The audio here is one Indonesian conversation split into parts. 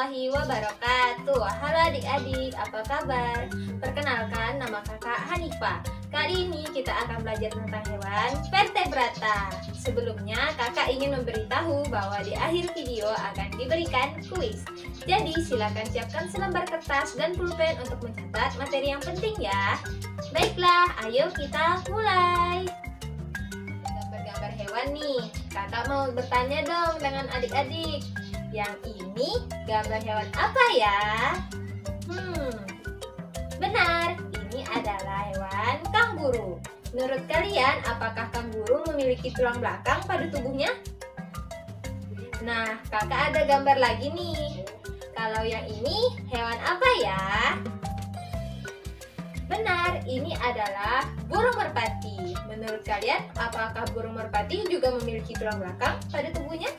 warahmatullahi wabarakatuh. Halo adik-adik, apa kabar? Perkenalkan, nama kakak Hanifah. Kali ini kita akan belajar tentang hewan vertebrata. Sebelumnya, kakak ingin memberitahu bahwa di akhir video akan diberikan kuis. Jadi, silakan siapkan selembar kertas dan pulpen untuk mencatat materi yang penting ya. Baiklah, ayo kita mulai. Gambar-gambar hewan nih. Kakak mau bertanya dong dengan adik-adik. Yang ini gambar hewan apa ya? Benar, ini adalah hewan kanguru. Menurut kalian, apakah kanguru memiliki tulang belakang pada tubuhnya? Nah, kakak ada gambar lagi nih. Kalau yang ini, hewan apa ya? Benar, ini adalah burung merpati. Menurut kalian, apakah burung merpati juga memiliki tulang belakang pada tubuhnya?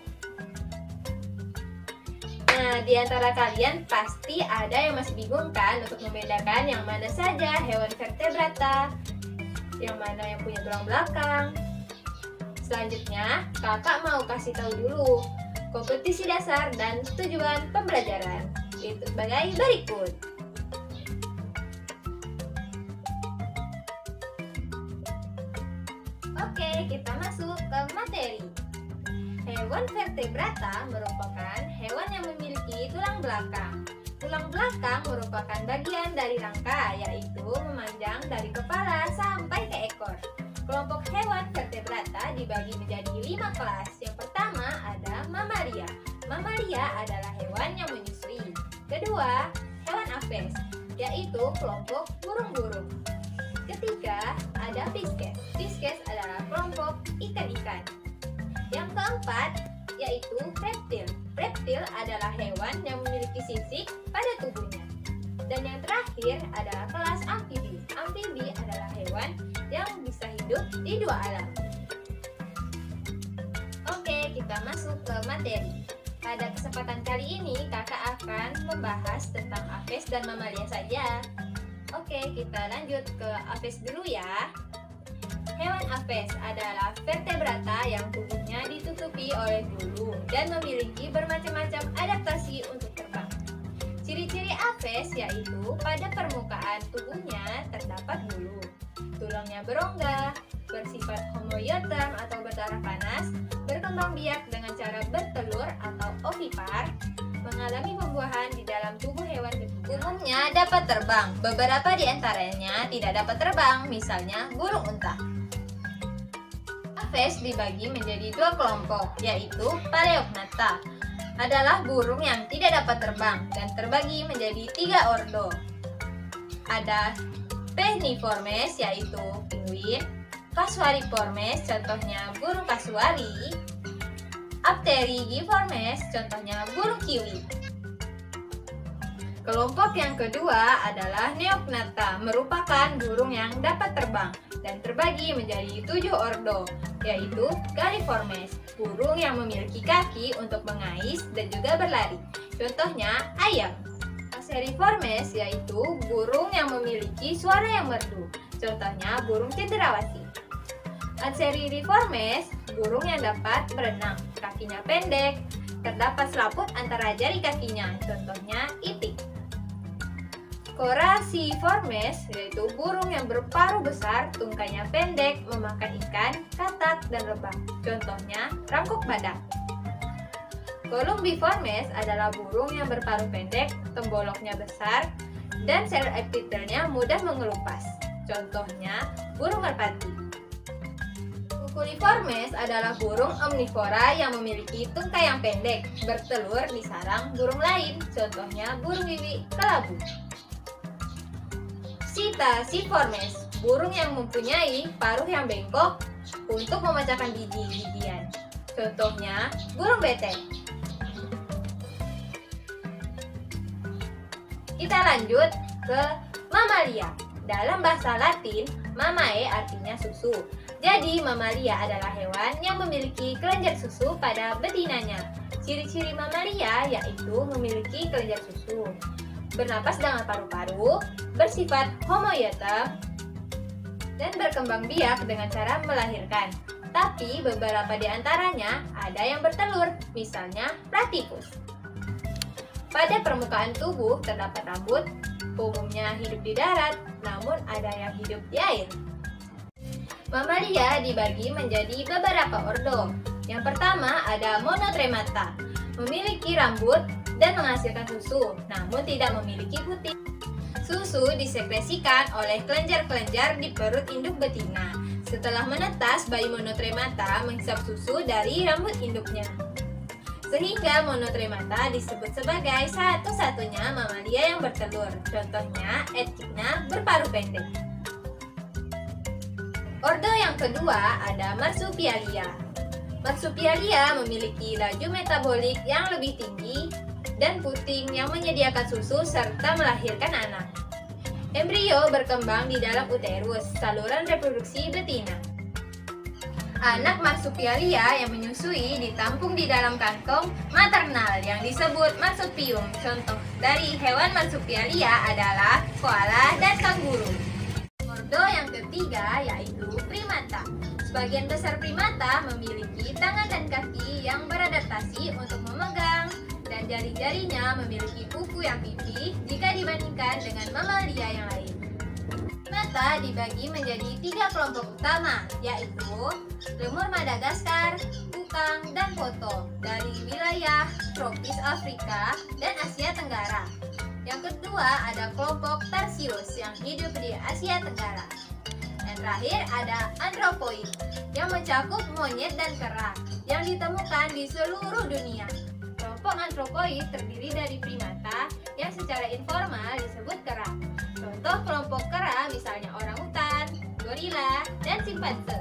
Nah, di antara kalian pasti ada yang masih bingung kan untuk membedakan yang mana saja hewan vertebrata, yang mana yang punya tulang belakang. Selanjutnya, kakak mau kasih tahu dulu kompetisi dasar dan tujuan pembelajaran. Itu sebagai berikut. Oke, kita masuk ke materi. Hewan vertebrata merupakan hewan yang memiliki tulang belakang. Tulang belakang merupakan bagian dari rangka, yaitu memanjang dari kepala sampai ke ekor. Kelompok hewan vertebrata dibagi menjadi 5 kelas. Yang pertama ada mamalia. Mamalia adalah hewan yang menyusui. Kedua, hewan apes, yaitu kelompok burung-burung. Ketiga, ada pisces. Pisces adalah kelompok ikan-ikan. Yang keempat, yaitu reptil. Reptil adalah hewan yang memiliki sisik pada tubuhnya. Dan yang terakhir adalah kelas amfibi. Amfibi adalah hewan yang bisa hidup di dua alam. Oke, kita masuk ke materi. Pada kesempatan kali ini, kakak akan membahas tentang apes dan mamalia saja. Oke, kita lanjut ke apes dulu ya. Hewan apes adalah vertebrata yang tubuhnya ditutupi oleh bulu dan memiliki bermacam-macam adaptasi untuk terbang. Ciri-ciri apes yaitu pada permukaan tubuhnya terdapat bulu, tulangnya berongga, bersifat homoiotem atau berdarah panas, berkembang biak dengan cara bertelur atau ovipar, mengalami pembuahan di dalam tubuh hewan betina. Umumnya dapat terbang, beberapa di antaranya tidak dapat terbang, misalnya burung unta. Apes dibagi menjadi 2 kelompok, yaitu Paleognatha adalah burung yang tidak dapat terbang dan terbagi menjadi 3 ordo. Ada Peniformes yaitu penguin, Casuariformes contohnya burung kasuari, Apterigiformes contohnya burung kiwi. Kelompok yang kedua adalah Neognatha, merupakan burung yang dapat terbang dan terbagi menjadi 7 ordo, yaitu Galliformes, burung yang memiliki kaki untuk mengais dan juga berlari. Contohnya ayam. Passeriformes yaitu burung yang memiliki suara yang merdu. Contohnya burung cendrawasih. Anseriformes, burung yang dapat berenang, kakinya pendek, terdapat selaput antara jari kakinya. Contohnya itik. Coraciformes yaitu burung yang berparuh besar, tungkainya pendek, memakan ikan, katak, dan lebah. Contohnya rangkuk badak. Columbiformes adalah burung yang berparuh pendek, temboloknya besar, dan sel epitelnya mudah mengelupas. Contohnya burung merpati. Cuculiformes adalah burung omnivora yang memiliki tungkai yang pendek, bertelur di sarang burung lain. Contohnya burung wiwi kelabu. Psittaciformes, burung yang mempunyai paruh yang bengkok untuk memecahkan biji-bijian. Contohnya burung betek. Kita lanjut ke mamalia. Dalam bahasa Latin, mamae artinya susu. Jadi mamalia adalah hewan yang memiliki kelenjar susu pada betinanya. Ciri-ciri mamalia yaitu memiliki kelenjar susu, bernapas dengan paru-paru, bersifat homoiotem, dan berkembang biak dengan cara melahirkan. Tapi beberapa di antaranya ada yang bertelur, misalnya platypus. Pada permukaan tubuh terdapat rambut, umumnya hidup di darat, namun ada yang hidup di air. Mamalia dibagi menjadi beberapa ordo. Yang pertama ada Monotremata, memiliki rambut dan menghasilkan susu, namun tidak memiliki puting. Susu disekresikan oleh kelenjar-kelenjar di perut induk betina. Setelah menetas, bayi monotremata menghisap susu dari rambut induknya. Sehingga monotremata disebut sebagai satu-satunya mamalia yang bertelur. Contohnya, Echidna berparuh pendek. Ordo yang kedua ada Marsupialia. Marsupialia memiliki laju metabolik yang lebih tinggi dan puting yang menyediakan susu serta melahirkan anak. Embrio berkembang di dalam uterus, saluran reproduksi betina. Anak Marsupialia yang menyusui ditampung di dalam kantong maternal yang disebut marsupium. Contoh dari hewan Marsupialia adalah koala dan kanguru. Ordo yang ketiga yaitu primata. Sebagian besar primata memiliki tangan dan kaki yang beradaptasi untuk memegang, dan jari-jarinya memiliki kuku yang pipih jika dibandingkan dengan mamalia yang lain. Primata dibagi menjadi 3 kelompok utama, yaitu lemur Madagaskar, kukang, dan poto dari wilayah tropis Afrika dan Asia Tenggara. Yang kedua ada kelompok Tarsius yang hidup di Asia Tenggara. Yang terakhir ada Anthropoid yang mencakup monyet dan kera yang ditemukan di seluruh dunia. Kelompok Anthropoid terdiri dari primata yang secara informal disebut kera. Contoh kelompok kera misalnya orangutan, gorila, dan simpanse.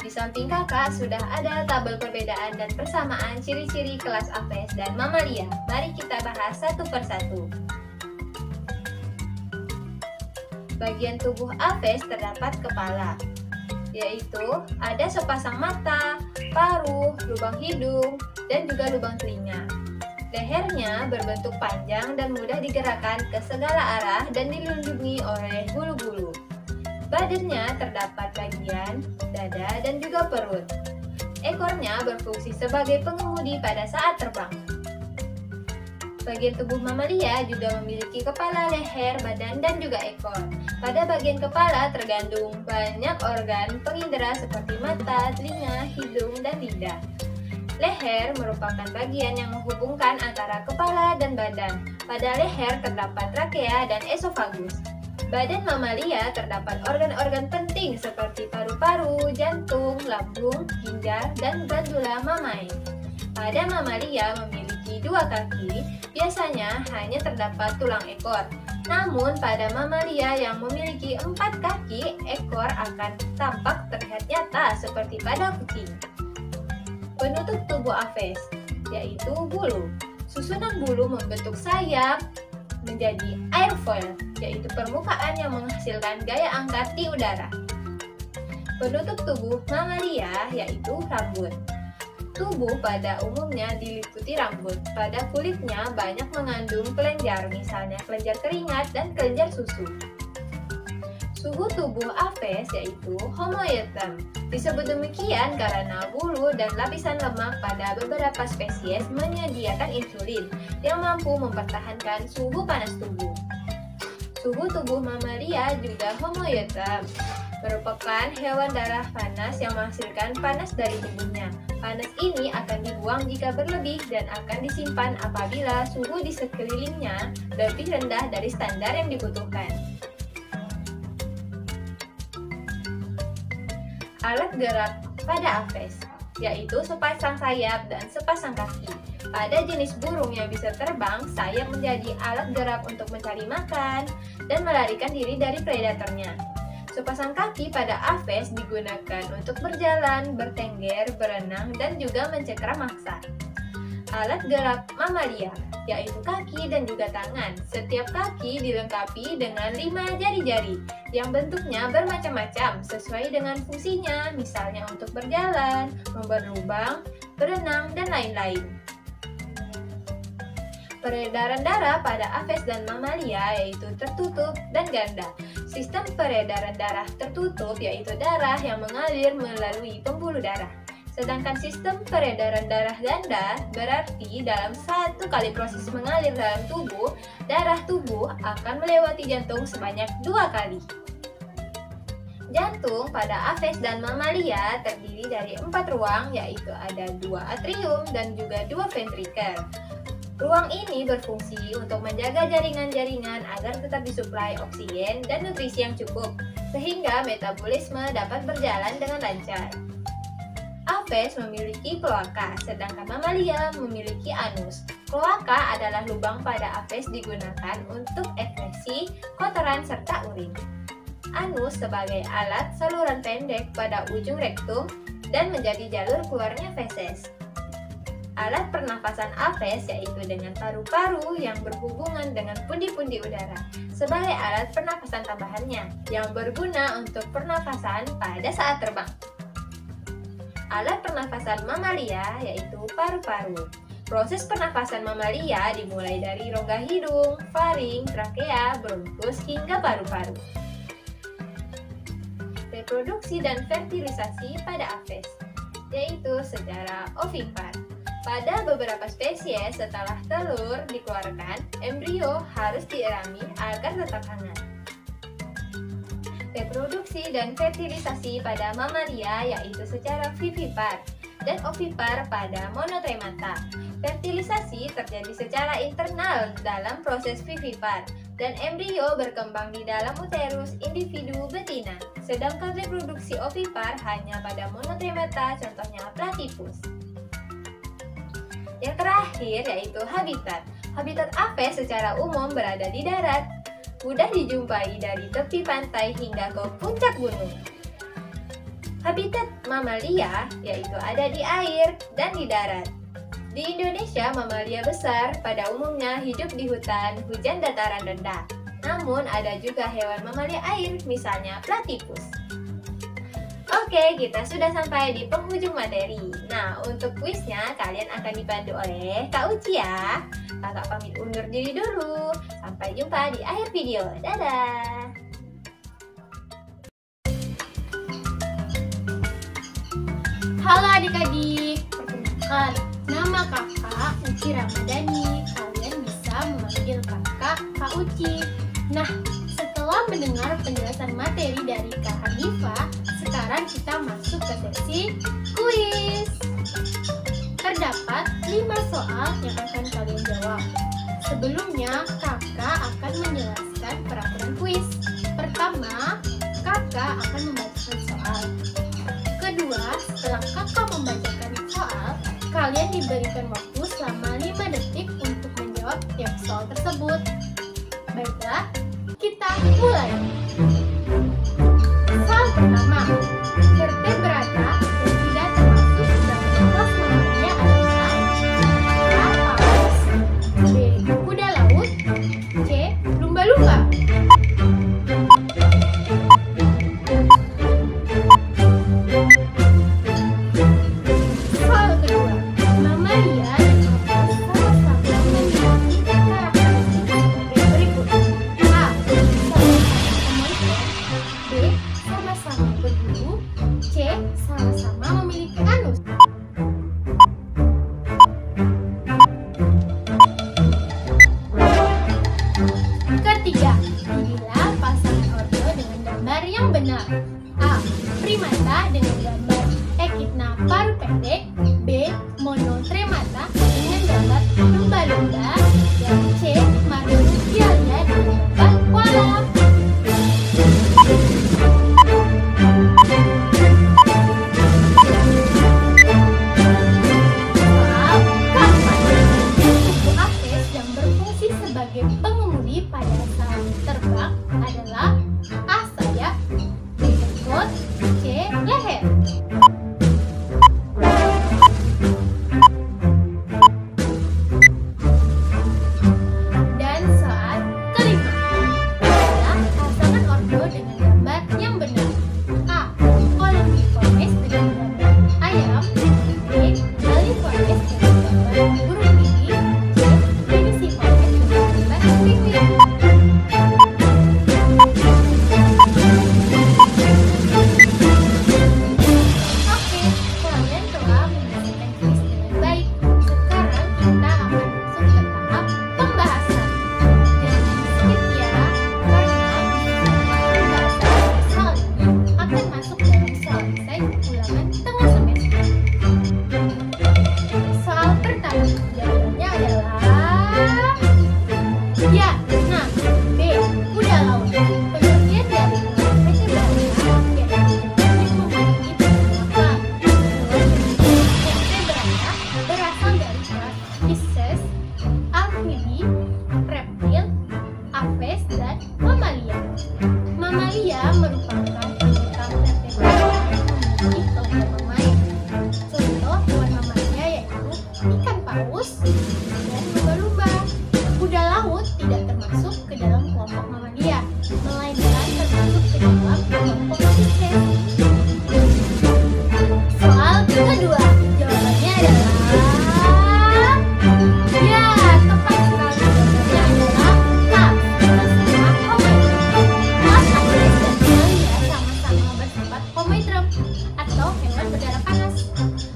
Di samping kakak sudah ada tabel perbedaan dan persamaan ciri-ciri kelas Aves dan mamalia. Mari kita bahas satu persatu. Bagian tubuh Aves terdapat kepala, yaitu ada sepasang mata, paruh, lubang hidung, dan juga lubang telinga. Lehernya berbentuk panjang dan mudah digerakkan ke segala arah dan dilindungi oleh bulu-bulu. Badannya terdapat bagian dada dan juga perut. Ekornya berfungsi sebagai pengemudi pada saat terbang. Bagian tubuh mamalia juga memiliki kepala, leher, badan, dan juga ekor. Pada bagian kepala tergandung banyak organ pengindera seperti mata, telinga, hidung, dan lidah. Leher merupakan bagian yang menghubungkan antara kepala dan badan. Pada leher terdapat trakea dan esofagus. Badan mamalia terdapat organ-organ penting seperti paru-paru, jantung, lambung, ginjal, dan glandula mamae. Pada mamalia memiliki 2 kaki, biasanya hanya terdapat tulang ekor. Namun pada mamalia yang memiliki 4 kaki, ekor akan tampak terlihat nyata seperti pada kucing. Penutup tubuh Aves, yaitu bulu. Susunan bulu membentuk sayap menjadi airfoil, yaitu permukaan yang menghasilkan gaya angkat di udara. Penutup tubuh mamalia yaitu rambut. Tubuh pada umumnya diliputi rambut. Pada kulitnya banyak mengandung kelenjar, misalnya kelenjar keringat dan kelenjar susu. Suhu tubuh Aves yaitu homoeotem. Disebut demikian karena bulu dan lapisan lemak pada beberapa spesies menyediakan insulin yang mampu mempertahankan suhu panas tubuh. Suhu tubuh mamalia juga homoeotem, merupakan hewan darah panas yang menghasilkan panas dari tubuhnya. Panas ini akan dibuang jika berlebih dan akan disimpan apabila suhu di sekelilingnya lebih rendah dari standar yang dibutuhkan. Alat gerak pada Aves, yaitu sepasang sayap dan sepasang kaki. Pada jenis burung yang bisa terbang, sayap menjadi alat gerak untuk mencari makan dan melarikan diri dari predatornya. Sepasang kaki pada Aves digunakan untuk berjalan, bertengger, berenang, dan juga mencengkram mangsa. Alat gerak mamalia, yaitu kaki dan juga tangan. Setiap kaki dilengkapi dengan 5 jari-jari yang bentuknya bermacam-macam sesuai dengan fungsinya, misalnya untuk berjalan, membuat lubang, berenang, dan lain-lain. Peredaran darah pada Aves dan mamalia yaitu tertutup dan ganda. Sistem peredaran darah tertutup yaitu darah yang mengalir melalui pembuluh darah. Sedangkan sistem peredaran darah ganda berarti dalam satu kali proses mengalir dalam tubuh, darah tubuh akan melewati jantung sebanyak 2 kali. Jantung pada aves dan mamalia terdiri dari 4 ruang, yaitu ada 2 atrium dan juga 2 ventrikel. Ruang ini berfungsi untuk menjaga jaringan-jaringan agar tetap disuplai oksigen dan nutrisi yang cukup, sehingga metabolisme dapat berjalan dengan lancar. Aves memiliki kloaka, sedangkan mamalia memiliki anus. Kloaka adalah lubang pada aves digunakan untuk ekskresi, kotoran, serta urin. Anus sebagai alat saluran pendek pada ujung rektum dan menjadi jalur keluarnya feses. Alat pernafasan aves yaitu dengan paru-paru yang berhubungan dengan pundi-pundi udara sebagai alat pernafasan tambahannya yang berguna untuk pernafasan pada saat terbang. Alat pernafasan mamalia yaitu paru-paru. Proses pernafasan mamalia dimulai dari rongga hidung, faring, trakea, bronkus hingga paru-paru. Reproduksi dan fertilisasi pada aves yaitu secara ovipar. Pada beberapa spesies setelah telur dikeluarkan, embrio harus dierami agar tetap hangat. Reproduksi dan fertilisasi pada mamalia yaitu secara vivipar dan ovipar pada monotremata. Fertilisasi terjadi secara internal dalam proses vivipar dan embrio berkembang di dalam uterus individu betina. Sedangkan reproduksi ovipar hanya pada monotremata, contohnya platypus. Yang terakhir yaitu habitat. Habitat aves secara umum berada di darat, mudah dijumpai dari tepi pantai hingga ke puncak gunung. Habitat mamalia yaitu ada di air dan di darat. Di Indonesia, mamalia besar pada umumnya hidup di hutan hujan dataran rendah. Namun ada juga hewan mamalia air, misalnya platypus. Oke, kita sudah sampai di penghujung materi. Nah, untuk kuisnya kalian akan dipandu oleh Kak Uci ya. Kakak pamit undur diri dulu. Sampai jumpa di akhir video. Dadah! Halo adik-adik, perkenalkan, nama kakak Uci Ramadhani. Kalian bisa memanggil kakak Kak Uci. Nah, setelah mendengar penjelasan materi dari Kak Hanifah, sekarang kita masuk ke sesi kuis. Terdapat 5 soal yang akan kalian jawab. Sebelumnya, kakak akan menjelaskan peraturan kuis. Pertama, kakak akan membacakan soal. Kedua, setelah kakak membacakan soal, kalian diberikan waktu selama 5 detik untuk menjawab tiap soal tersebut. Baiklah, kita mulai. Soal pertama, vertebrata yang tidak termasuk dalam kelas mamalia adalah A. Paus, B. Kuda laut, C. Lumba-lumba. Soal kedua, mamalia dan paus sama-sama memiliki karakteristik sebagai berikut. A. Sama-sama B. Sama-sama berbulu. C. Sama-sama memiliki anus. Ketiga, pilihlah pasangan ordo dengan gambar yang benar. A. Primata dengan gambar echidna paru pendek. B. Monotremata dengan gambar lumba-lumba. Dan C. Marsupialia dengan gambar koala. Soal keempat, suku aves yang berfungsi sebagai pengemudi pada saat terbang adalah A. Sayap, B. Ekor, C. Leher. Dan soal kelima, adalah pasangan ordo dengan gambar yang benar. A. Columbiformes dengan gambar ayam. B. Galliformes dengan gambar burung gigi. C. Piniciformes dengan gambar penguin. Oke, kalian telah paus, dan lumba-lumba. Kuda laut tidak termasuk ke dalam kelompok mamalia, melainkan termasuk ke dalam kelompok mammalia. Soal kedua, jawabannya adalah ya, tepat sekali. Jawabannya adalah K, bersama Homedrome. Kelas Apes dan Mamalia sama-sama bersifat Homedrome atau hewan berdarah panas.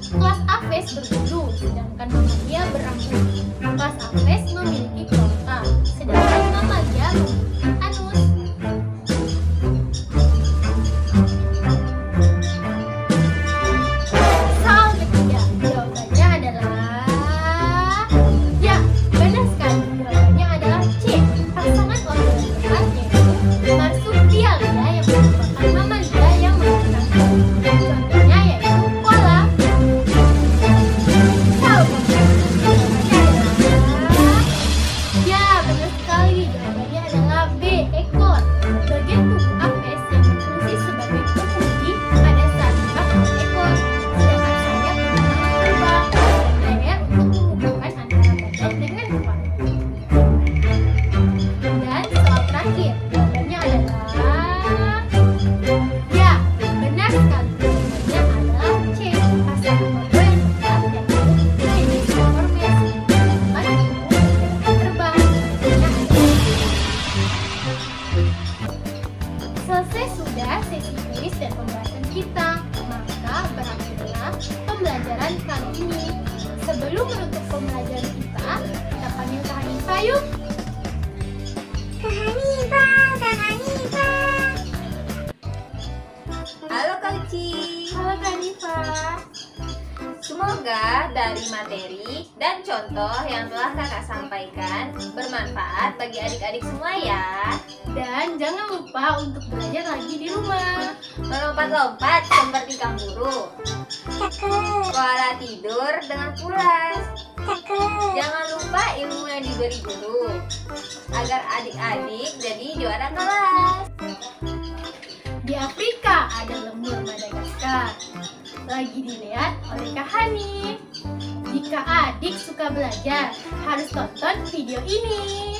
Kelas Apes berbulu, sedangkan Mamalia berambut. Kelas Apes memiliki kloaka, sedangkan Mamalia memiliki anus. Soal ketiga, jawabannya adalah ya, benar sekali. Jawabannya adalah C, pasangan organ tepat yaitu marsupialia yang merupakan mamalia yang menggunakan. Contohnya yaitu koala. Tahu jawabannya adalah ya, benar sekali. Jawabannya adalah B, ekor. Bagian tubuh apes yang berfungsi sebagai pengemudi pada saat dipakai ekor, sedangkan sayap untuk terbang dan leher untuk menghubungkan antara badan dengan kepala. Dan soal terakhir, jawabannya adalah ya, benar sekali. Jawabannya adalah C, pasangan organ yang tepat yaitu Hemispheromes, merupakan tubuh terbang. Selesai sudah sesi tulis dan pembahasan kita, maka berakhirlah pembelajaran kali ini. Sebelum menutup pembelajaran kita panggil Kak Hanifah yuk. Kak Hanifah. Halo Kak Uci. Halo Kak Hanifah. Semoga dari materi dan contoh yang telah kakak sampaikan bermanfaat bagi adik-adik semua ya. Dan jangan lupa untuk belajar lagi di rumah. Melompat-lompat seperti kanguru. Koala tidur dengan pulas. Jangan lupa ilmu yang diberi guru agar adik-adik jadi juara kelas. Di Afrika ada lemur Madagaskar. Lagi dilihat oleh Kak Hani. Jika adik suka belajar, harus tonton video ini.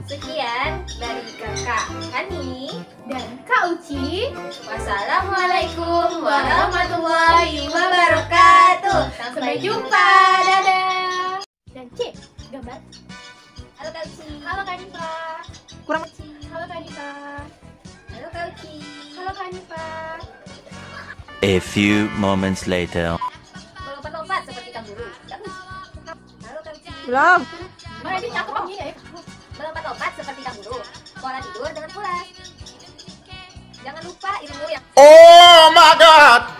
Sekian dari kakak Hani Dan Kak Uci. Wassalamualaikum warahmatullahi wabarakatuh. Sampai jumpa. Dadah. Dan C, gambar. Halo Kak Uci. Halo Kak Hanifah. Kurang. Halo Kak Hanifah. Halo Kak Uci. Halo Kak Hanifah. A few moments later. Melompat-lompat seperti kanguru. Kak Uci. Halo Kak Uci. Belum. Mana dia cakep begini ya? Melompat-lompat seperti kanguru. Koala tidur dengan pulas. Jangan lupa ilmu yang Oh my God.